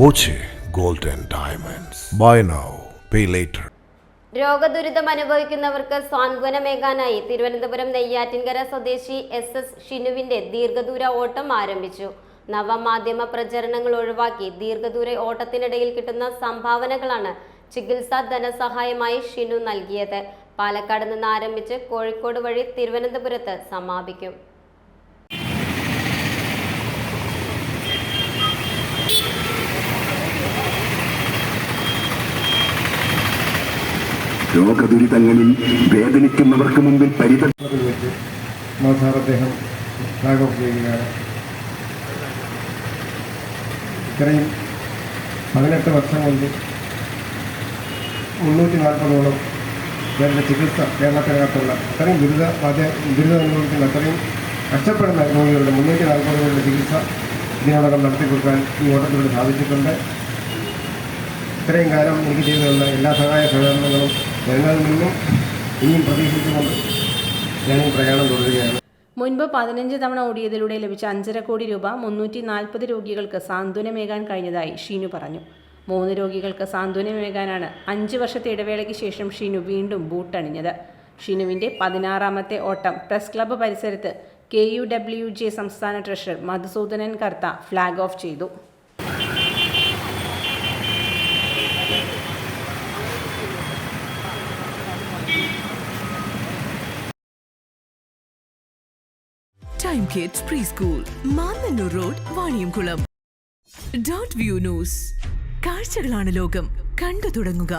Boche gold and diamonds. Buy now pay later. രോഗദുരിതം അനുഭവിക്കുന്നവർക്ക് സാന്ത്വനമേകാനായി തിരുവനന്തപുരം നെയ്യാറ്റിൻകര സ്വദേശി SS ഷിനുവിന്റെ ദീർഘദൂര ഓട്ടം ആരംഭിച്ചു. നവമാധ്യമ പ്രചരണങ്ങൾ ഒഴിവാക്കി ദീർഘദൂര ഓട്ടത്തിനിടയിൽ കിട്ടുന്ന സംഭാവനകളാണ് ചികിത്സാ ധനസഹായമായി ഷിനു നൽകിയത്. പാലക്കാട് നിന്ന് ആരംഭിച്ച് കോഴിക്കോട് വഴി തിരുവനന്തപുരത്ത് സമാപിക്കും. രോഗദുരിതങ്ങളിൽ വേദനിക്കുന്നവർക്ക് മുമ്പിൽ അദ്ദേഹം ഫ്ലാഗ് ഓഫ് ചെയ്യുകയാണ്. ഇത്രയും 18 വർഷം കൊണ്ട് 340ഓളം പേരുടെ ചികിത്സ കേരളത്തിനകത്തുള്ള അത്രയും ദുരിതം അനുഭവിക്കുന്ന അത്രയും കഷ്ടപ്പെടുന്ന രോഗികളുടെ 340 പേരുടെ ചികിത്സ ഇതിനോടകം നടത്തിക്കൊടുക്കാൻ ഈ ഓട്ടത്തിലൂടെ സാധിച്ചിട്ടുണ്ട്. ഇത്രയും കാലം എനിക്ക് ചെയ്തുള്ള എല്ലാ സഹായ സഹകരണങ്ങളും ജനങ്ങളിൽ നിന്നും ഇനിയും പ്രതീക്ഷിച്ചുകൊണ്ട് ഞാൻ ഈ പ്രയാണം തുടരുകയാണ്. മുൻപ് 15 തവണ ഓടിയതിലൂടെ ലഭിച്ച 5.5 കോടി രൂപ 340 രോഗികൾക്ക് സാന്ത്വനമേകാൻ കഴിഞ്ഞതായി ഷീനു പറഞ്ഞു. 3 രോഗികൾക്ക് സാന്ത്വനമേകാനാണ് 5 വർഷത്തെ ഇടവേളയ്ക്ക് ശേഷം ഷീനു വീണ്ടും ബൂട്ടണിഞ്ഞത്. ഷീനുവിൻ്റെ 16ാമത്തെ ഓട്ടം പ്രസ് ക്ലബ്ബ് പരിസരത്ത് KUWJ സംസ്ഥാന ട്രഷറർ മധുസൂദനൻ കർത്ത ഫ്ലാഗ് ഓഫ് ചെയ്തു. Time Kids Preschool, Manannur Road, Vaniyamkulam. .view News. കാഴ്ചകളാണ് ലോകം, കണ്ടു തുടങ്ങുക.